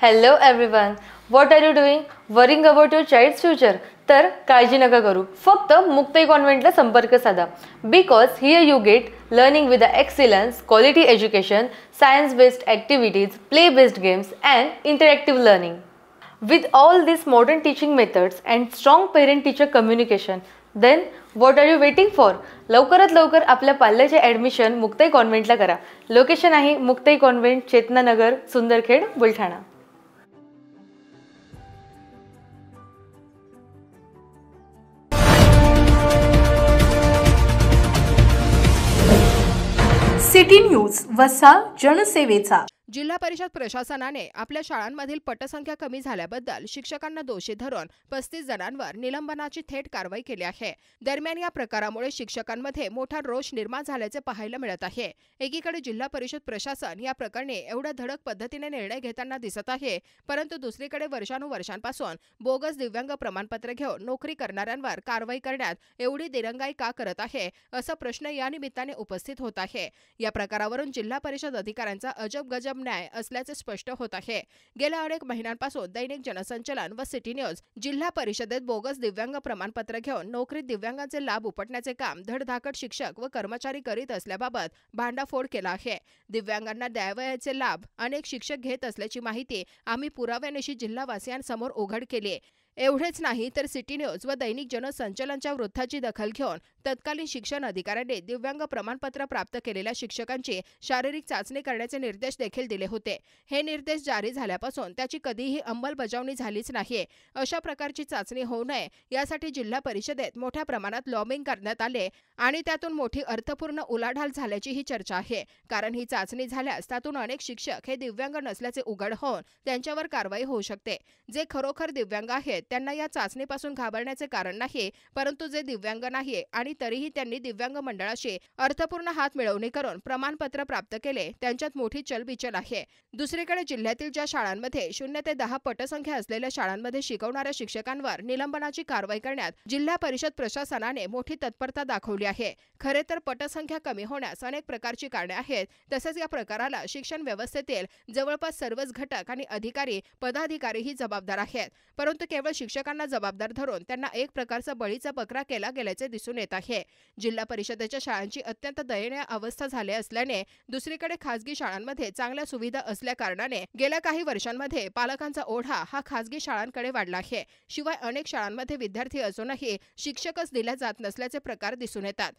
Hello everyone. What are you doing? Worrying about your child's future? तर काळजी नका करू. फक्त मुक्ताई कॉन्व्हेंटला संपर्क साधा. Because here you get learning with the excellence, quality education, science-based activities, play-based games and interactive learning. With all these modern teaching methods and strong parent-teacher communication, then what are you waiting for? लवकरात लवकर आपल्या पाल्याचे admission Muktai कॉन्व्हेंटला करा. Location आहे Muktai convent, Chetananagar, Sundarkhed, Buldhana. City news वसा जनसेवेचा. जिल्हा परिषद प्रशासनाने आपल्या शाळांमधील पटसंख्या कमी झाल्याबद्दल शिक्षकांना दोषी धरून 35 जणांवर निलंबनाची थेट कारवाई केली आहे. दरम्यान या प्रकारामुळे शिक्षकांमध्ये मोठा रोष निर्माण झाल्याचे पाहायला मिळत आहे. एकीकडे जिल्हा परिषद प्रशासन या प्रकरणी एवढ्या धडक पद्धतीने निर्णय घेताना दिसत आहे, परंतु दुसरीकडे वर्षानुवर्षांपासून बोगस दिव्यांग प्रमाणपत्र घेऊन नोकरी करणाऱ्यांवर कारवाई करण्यात एवढी दिरंगाई का करत आहे, असा प्रश्न या निमित्ताने उपस्थित होत आहे. या प्रकारावरून जिल्हा परिषद अधिकाऱ्यांचा अजब गजब न्याय असल्याचे स्पष्ट होत आहे. गेल्या अनेक महिन्यांपासून दैनिक जनसंचालन व सिटी न्यूज जिल्हा परिषदेत बोगस दिव्यांग प्रमाणपत्र घेऊन नोकरीत दिव्यांगांचे लाभ उपटण्याचे काम धडधाकट शिक्षक व कर्मचारी करीत असल्याबाबत भांडाफोड केला आहे. दिव्यांगांना द्यावयाचे लाभ अनेक शिक्षक घेत असल्याची माहिती आम्ही पुराव्यानिशी जिल्हावासियांसमोर उघड केली. एवढेच नाही तर सिटी न्यूज व दैनिक जनसंचालनच्या वृत्ताची दखल घेऊन तत्कालीन शिक्षण अधिकाऱ्यांनी दिव्यांग प्रमाणपत्र प्राप्त केलेल्या शिक्षकांची शारीरिक चाचणी करण्याचे निर्देश देखील दिले होते. हे निर्देश जारी झाल्यापासून त्याची कधीही अंमलबजावणी झालीच नाही. अशा प्रकारची चाचणी होऊ नये यासाठी जिल्हा परिषदेत मोठ्या प्रमाणात लॉबिंग करण्यात आले आणि त्यातून मोठी अर्थपूर्ण उलाढाल झाल्याची ही चर्चा आहे. कारण ही चाचणी झाल्यास त्यातून अनेक शिक्षक हे दिव्यांग नसल्याचे उघड होऊन त्यांच्यावर कारवाई होऊ शकते. जे खरोखर दिव्यांग आहेत त्यांना या चाचणीपासून घाबरण्याचे कारण नाही, परंतु जे दिव्यांग नाही आणि तरीही त्यांनी दिव्यांग मंडळाशी अर्थपूर्ण हात मिळवणी करून प्रमाणपत्र प्राप्त केले त्यांच्यात मोठी चलबिचल आहे. दुसरीकडे जिल्ह्यातील ज्या शाळांमध्ये 0 ते 10 पटसंख्या असलेल्या शाळांमध्ये शिकवणाऱ्या शिक्षकांवर निलंबनाची कारवाई करण्यात जिल्हा परिषद प्रशासनाने मोठी तत्परता दाखवली आहे. खरे तर पटसंख्या कमी होण्यास अनेक प्रकारची कारणे आहेत. तसेच या प्रकाराला शिक्षण व्यवस्थेतील जवळपास सर्वच घटक आणि अधिकारी पदाधिकारीही जबाबदार आहेत, परंतु केवळ शिक्षकांना जबाबदार धरून त्यांना एक प्रकारचा बळीचा बकरा केला गेल्याचे दिसून येत आहे. जिल्हा परिषदेच्या शाळांची अत्यंत दयनीय अवस्था झाली असल्याने दुसरीकडे खासगी शाळांमध्ये चांगल्या सुविधा असल्या कारणाने गेल्या काही वर्षांमध्ये पालकांचा ओढा हा खासगी शाळांकडे वाढला आहे. शिवाय अनेक शाळांमध्ये विद्यार्थी असूनही शिक्षकच दिल्या जात नसल्याचे प्रकार दिसून येतात.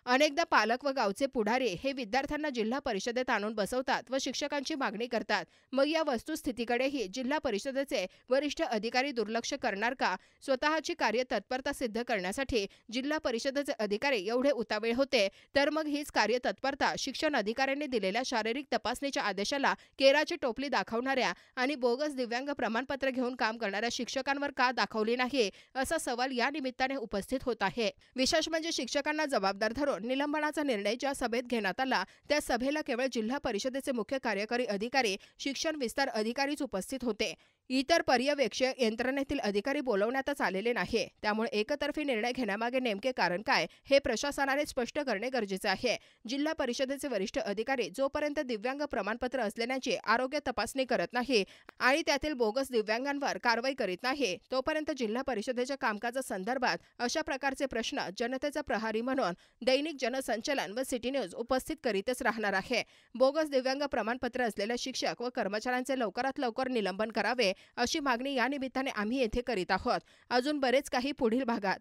अनेकदा पालक व गावचे पुढारी हे विद्यार्थ्यांना जिल्हा परिषदेत आणून बसवतात व शिक्षकांची मागणी करतात. मग या वस्तुस्थितीकडेही जिल्हा परिषदेचे वरिष्ठ अधिकारी दुर्लक्ष करणार का? स्वतःची कार्यतत्परता सिद्ध करण्यासाठी जिल्हा परिषदेचे अधिकारी एवढे उतावीळ होते, तर मग हीच कार्यतत्परता शिक्षण अधिकाऱ्यांनी दिलेल्या शारीरिक तपासणीच्या आदेशाला केराची टोपली दाखवणाऱ्या आणि बोगस दिव्यांग प्रमाणपत्र घेऊन काम करणाऱ्या शिक्षकांवर का दाखवली नाही, असा सवाल या निमित्ताने उपस्थित होत आहे. विशेष म्हणजे शिक्षकांना जबाबदार धरून निलंबनाचा निर्णय ज्या सभेत घेण्यात आला त्या सभेला केवळ जिल्हा परिषदेचे मुख्य कार्यकारी अधिकारी, शिक्षण विस्तार अधिकारीच उपस्थित होते. इतर पर्यवेक्षक यंत्रणेतील अधिकारी बोलवण्यातच आलेले नाही. त्यामुळे एकतर्फी निर्णय घेण्यामागे नेमके कारण काय हे प्रशासनाने स्पष्ट करणे गरजेचे आहे. जिल्हा परिषदेचे वरिष्ठ अधिकारी जोपर्यंत दिव्यांग प्रमाणपत्र असलेल्यांची आरोग्य तपासणी करत नाही आणि त्यातील बोगस दिव्यांगांवर कारवाई करीत नाही, तोपर्यंत जिल्हा परिषदेच्या कामकाजासंदर्भात अशा प्रकारचे प्रश्न जनतेचा प्रहारी म्हणून दैनिक जनसंचालन व सिटी न्यूज उपस्थित करीतच राहणार आहे. बोगस दिव्यांग प्रमाणपत्र असलेल्या शिक्षक व कर्मचाऱ्यांचे लवकरात लवकर निलंबन करावे अशी मागणी या निमित्ताने आम्ही येथे करीत आहोत. अजून बरेच काही पुढील भागात